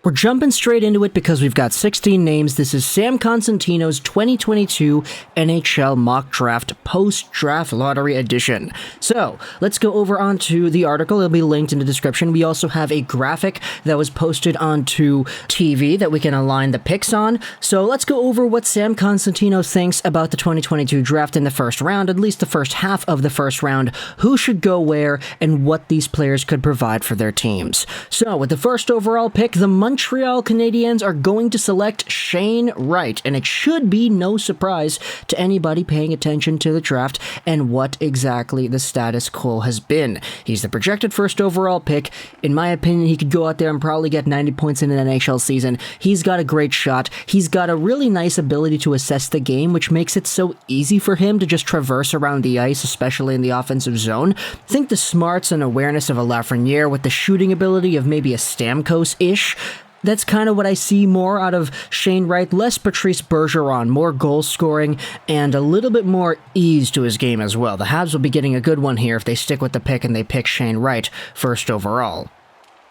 We're jumping straight into it because we've got 16 names. This is Sam Cosentino's 2022 NHL Mock Draft Post-Draft Lottery Edition. So, let's go over onto the article. It'll be linked in the description. We also have a graphic that was posted onto TV that we can align the picks on. So, let's go over what Sam Cosentino thinks about the 2022 draft in the first round, at least the first half of the first round, who should go where, and what these players could provide for their teams. So, with the first overall pick, the Montreal Canadiens are going to select Shane Wright, and it should be no surprise to anybody paying attention to the draft and what exactly the status quo has been. He's the projected first overall pick. In my opinion, he could go out there and probably get 90 points in an NHL season. He's got a great shot. He's got a really nice ability to assess the game, which makes it so easy for him to just traverse around the ice, especially in the offensive zone. Think the smarts and awareness of a Lafreniere with the shooting ability of maybe a Stamkos-ish. That's kind of what I see more out of Shane Wright, less Patrice Bergeron, more goal scoring, and a little bit more ease to his game as well. The Habs will be getting a good one here if they stick with the pick and they pick Shane Wright first overall.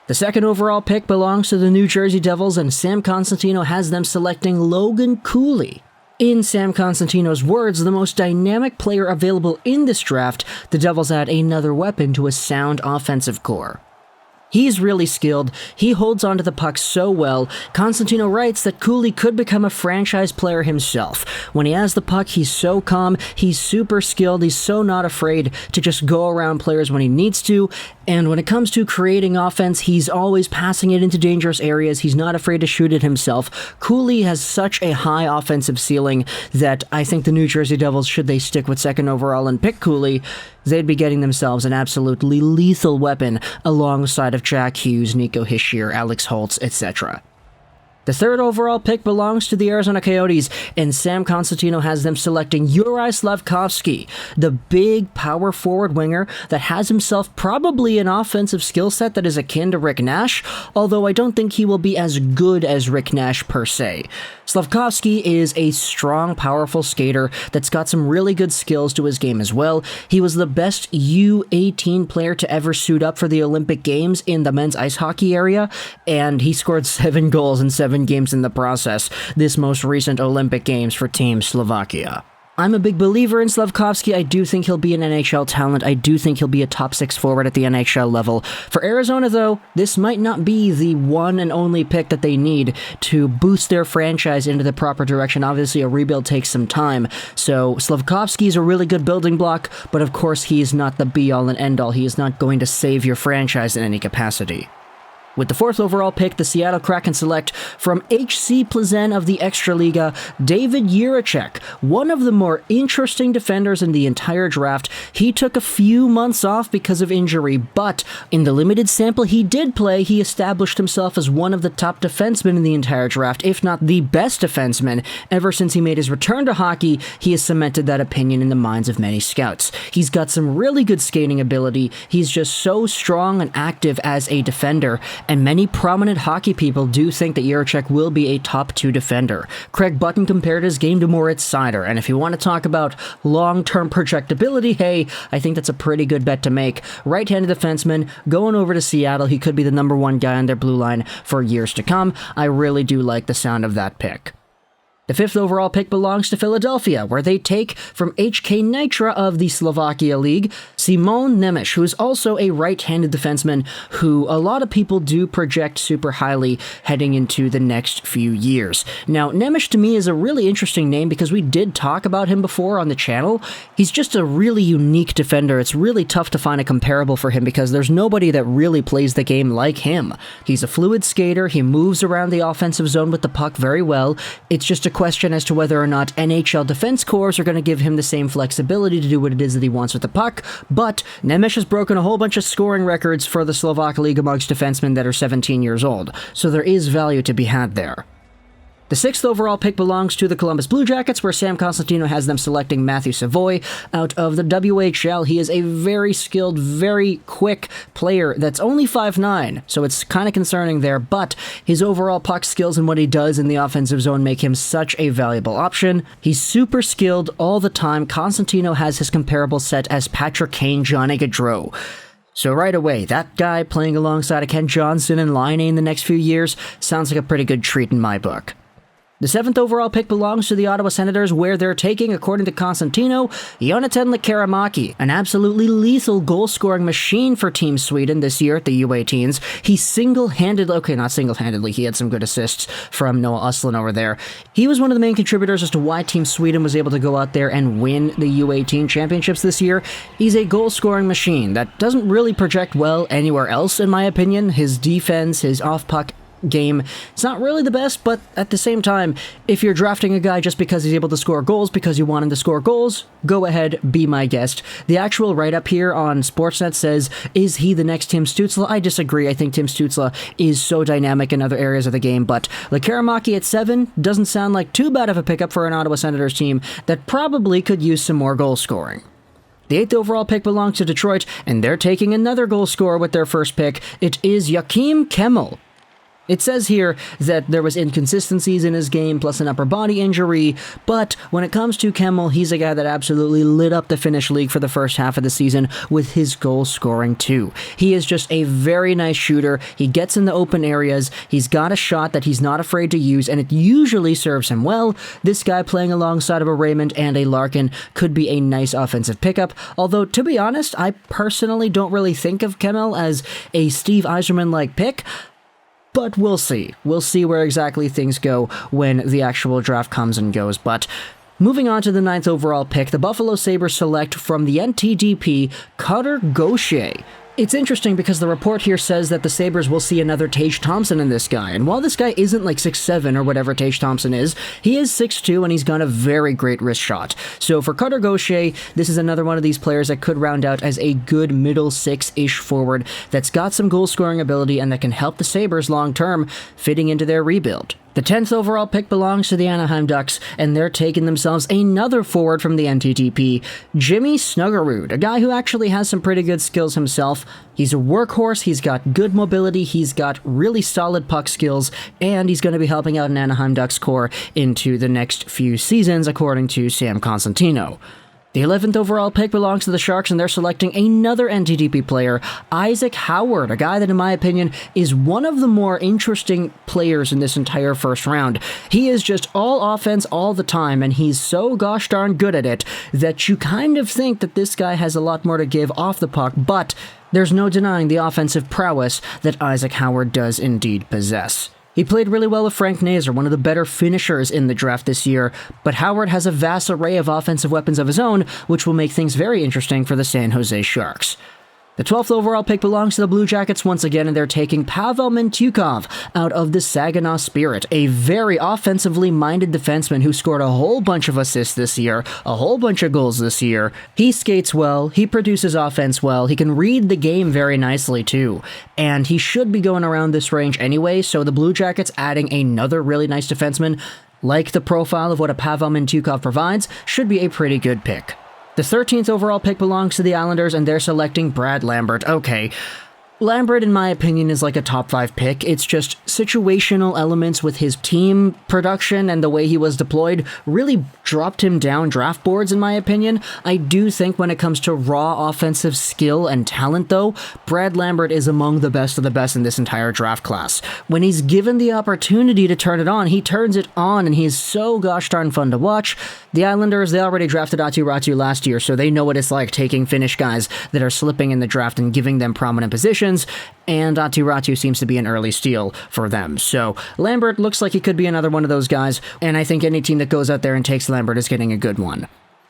The second overall pick belongs to the New Jersey Devils, and Sam Cosentino has them selecting Logan Cooley. In Sam Cosentino's words, the most dynamic player available in this draft, the Devils add another weapon to a sound offensive core. He's really skilled. He holds onto the puck so well. Cosentino writes that Cooley could become a franchise player himself. When he has the puck, he's so calm, he's super skilled, he's so not afraid to just go around players when he needs to, and when it comes to creating offense, he's always passing it into dangerous areas. He's not afraid to shoot it himself. Cooley has such a high offensive ceiling that I think the New Jersey Devils, should they stick with second overall and pick Cooley, they'd be getting themselves an absolutely lethal weapon alongside of Jack Hughes, Nico Hischier, Alex Holtz, etc. The third overall pick belongs to the Arizona Coyotes, and Sam Cosentino has them selecting Juraj Slafkovsky, the big power forward winger that has himself probably an offensive skill set that is akin to Rick Nash, although I don't think he will be as good as Rick Nash per se. Slafkovsky is a strong, powerful skater that's got some really good skills to his game as well. He was the best U18 player to ever suit up for the Olympic Games in the men's ice hockey area, and he scored 7 goals in 7 games in the process, this most recent Olympic Games for Team Slovakia. I'm a big believer in Slafkovsky. I do think he'll be an NHL talent. I do think he'll be a top 6 forward at the NHL level. For Arizona, though, this might not be the one and only pick that they need to boost their franchise into the proper direction. Obviously, a rebuild takes some time, so Slafkovsky is a really good building block, but of course, he is not the be-all and end-all. He is not going to save your franchise in any capacity. With the fourth overall pick, the Seattle Kraken select from HC Plzeň of the Extraliga, David Jiricek, one of the more interesting defenders in the entire draft. He took a few months off because of injury, but in the limited sample he did play, he established himself as one of the top defensemen in the entire draft, if not the best defenseman. Ever since he made his return to hockey, he has cemented that opinion in the minds of many scouts. He's got some really good skating ability. He's just so strong and active as a defender, and many prominent hockey people do think that Jiricek will be a top 2 defender. Craig Button compared his game to Moritz Seider, and if you want to talk about long-term projectability, hey, I think that's a pretty good bet to make. Right-handed defenseman, going over to Seattle, he could be the number 1 guy on their blue line for years to come. I really do like the sound of that pick. The fifth overall pick belongs to Philadelphia, where they take from HK Nitra of the Slovakia League, Simon Nemec, who is also a right-handed defenseman who a lot of people do project super highly heading into the next few years. Now, Nemec to me is a really interesting name because we did talk about him before on the channel. He's just a really unique defender. It's really tough to find a comparable for him because there's nobody that really plays the game like him. He's a fluid skater. He moves around the offensive zone with the puck very well. It's just a question as to whether or not NHL defense cores are going to give him the same flexibility to do what it is that he wants with the puck, but Nemec has broken a whole bunch of scoring records for the Slovak League amongst defensemen that are 17 years old, so there is value to be had there. The sixth overall pick belongs to the Columbus Blue Jackets, where Sam Cosentino has them selecting Matthew Savoie out of the WHL. He is a very skilled, very quick player that's only 5'9", so it's kind of concerning there, but his overall puck skills and what he does in the offensive zone make him such a valuable option. He's super skilled all the time. Cosentino has his comparable set as Patrick Kane, Johnny Gaudreau. So right away, that guy playing alongside a Kent Johnson and Laine in the next few years sounds like a pretty good treat in my book. The 7th overall pick belongs to the Ottawa Senators, where they're taking, according to Constantino, Jonathan Lekkerimäki, an absolutely lethal goal-scoring machine for Team Sweden this year at the U18s. He not single-handedly, he had some good assists from Noah Östlund over there. He was one of the main contributors as to why Team Sweden was able to go out there and win the U18 championships this year. He's a goal-scoring machine that doesn't really project well anywhere else, in my opinion. His defense, his off-puck game, it's not really the best, but at the same time, if you're drafting a guy just because he's able to score goals because you want him to score goals, go ahead, be my guest. The actual write-up here on Sportsnet says, is he the next Tim Stützle? I disagree. I think Tim Stützle is so dynamic in other areas of the game, but Lekkerimäki at 7 doesn't sound like too bad of a pickup for an Ottawa Senators team that probably could use some more goal scoring. The 8th overall pick belongs to Detroit, and they're taking another goal scorer with their first pick. It is Joakim Kemell. It says here that there was inconsistencies in his game plus an upper body injury, but when it comes to Kemell, he's a guy that absolutely lit up the Finnish league for the first half of the season with his goal scoring too. He is just a very nice shooter. He gets in the open areas. He's got a shot that he's not afraid to use, and it usually serves him well. This guy playing alongside of a Raymond and a Larkin could be a nice offensive pickup, although to be honest, I personally don't really think of Kemell as a Steve Yzerman-like pick. But we'll see. We'll see where exactly things go when the actual draft comes and goes. But moving on to the 9th overall pick, the Buffalo Sabres select from the NTDP, Cutter Gauthier. It's interesting because the report here says that the Sabres will see another Tage Thompson in this guy, and while this guy isn't like 6'7" or whatever Tage Thompson is, he is 6'2", and he's got a very great wrist shot. So for Cutter Gauthier, this is another one of these players that could round out as a good middle six-ish forward that's got some goal-scoring ability and that can help the Sabres long-term fitting into their rebuild. The 10th overall pick belongs to the Anaheim Ducks, and they're taking themselves another forward from the NTDP, Jimmy Snuggerud, a guy who actually has some pretty good skills himself. He's a workhorse, he's got good mobility, he's got really solid puck skills, and he's going to be helping out an Anaheim Ducks core into the next few seasons, according to Sam Constantino. The 11th overall pick belongs to the Sharks, and they're selecting another NTDP player, Isaac Howard, a guy that, in my opinion, is one of the more interesting players in this entire first round. He is just all offense all the time, and he's so gosh darn good at it that you kind of think that this guy has a lot more to give off the puck, but there's no denying the offensive prowess that Isaac Howard does indeed possess. He played really well with Frank Nazar, one of the better finishers in the draft this year, but Howard has a vast array of offensive weapons of his own, which will make things very interesting for the San Jose Sharks. The 12th overall pick belongs to the Blue Jackets once again, and they're taking Pavel Mintyukov out of the Saginaw Spirit, a very offensively minded defenseman who scored a whole bunch of assists this year, a whole bunch of goals this year. He skates well, he produces offense well, he can read the game very nicely too, and he should be going around this range anyway, so the Blue Jackets adding another really nice defenseman, like the profile of what a Pavel Mintyukov provides, should be a pretty good pick. The 13th overall pick belongs to the Islanders, and they're selecting Brad Lambert. Okay, Lambert, in my opinion, is like a top 5 pick. It's just situational elements with his team production and the way he was deployed really dropped him down draft boards, in my opinion. I do think when it comes to raw offensive skill and talent, though, Brad Lambert is among the best of the best in this entire draft class. When he's given the opportunity to turn it on, he turns it on, and he's so gosh darn fun to watch. The Islanders, they already drafted Aatu Räty last year, so they know what it's like taking Finnish guys that are slipping in the draft and giving them prominent positions, and Aatu Räty seems to be an early steal for them. So Lambert looks like he could be another one of those guys, and I think any team that goes out there and takes Lambert is getting a good one.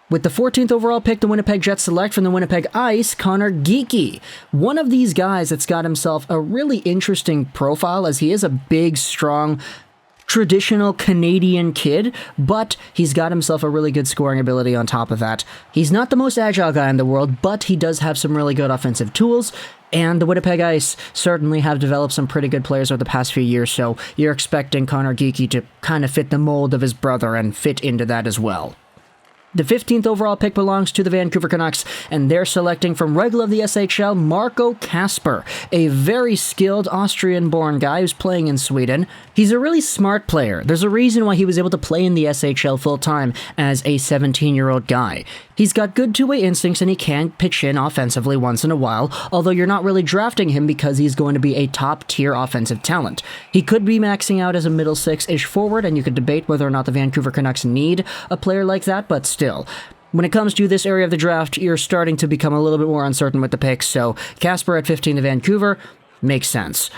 With the 14th overall pick, the Winnipeg Jets select from the Winnipeg Ice, Conor Geekie. One of these guys that's got himself a really interesting profile, as he is a big, strong, traditional Canadian kid, but he's got himself a really good scoring ability on top of that. He's not the most agile guy in the world, but he does have some really good offensive tools, and the Winnipeg Ice certainly have developed some pretty good players over the past few years, so you're expecting Conor Geekie to kind of fit the mold of his brother and fit into that as well. The 15th overall pick belongs to the Vancouver Canucks, and they're selecting from Rögle of the SHL, Marco Kasper, a very skilled Austrian-born guy who's playing in Sweden. He's a really smart player. There's a reason why he was able to play in the SHL full-time as a 17-year-old guy. He's got good two-way instincts and he can pitch in offensively once in a while, although you're not really drafting him because he's going to be a top-tier offensive talent. He could be maxing out as a middle six-ish forward, and you could debate whether or not the Vancouver Canucks need a player like that, but still. When it comes to this area of the draft, you're starting to become a little bit more uncertain with the picks, so Casper at 15 to Vancouver makes sense.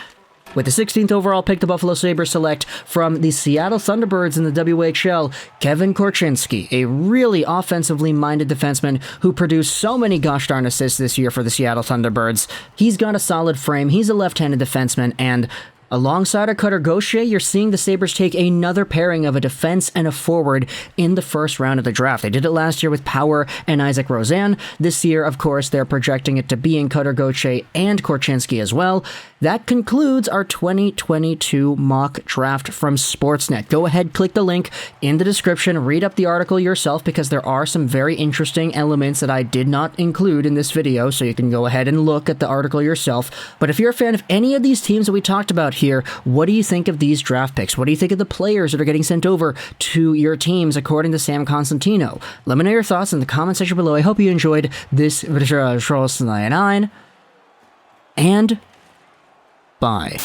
With the 16th overall pick, the Buffalo Sabres select from the Seattle Thunderbirds in the WHL, Kevin Korchinski, a really offensively minded defenseman who produced so many gosh darn assists this year for the Seattle Thunderbirds. He's got a solid frame, he's a left-handed defenseman, and alongside of Cutter Gauthier, you're seeing the Sabres take another pairing of a defense and a forward in the first round of the draft. They did it last year with Power and Isaac Rozan. This year, of course, they're projecting it to be in Cutter Gauthier and Korchinski as well. That concludes our 2022 mock draft from Sportsnet. Go ahead, click the link in the description, read up the article yourself because there are some very interesting elements that I did not include in this video, so you can go ahead and look at the article yourself. But if you're a fan of any of these teams that we talked about here, what do you think of these draft picks? What do you think of the players that are getting sent over to your teams according to Sam Constantino? Let me know your thoughts in the comment section below. I hope you enjoyed this video, and bye.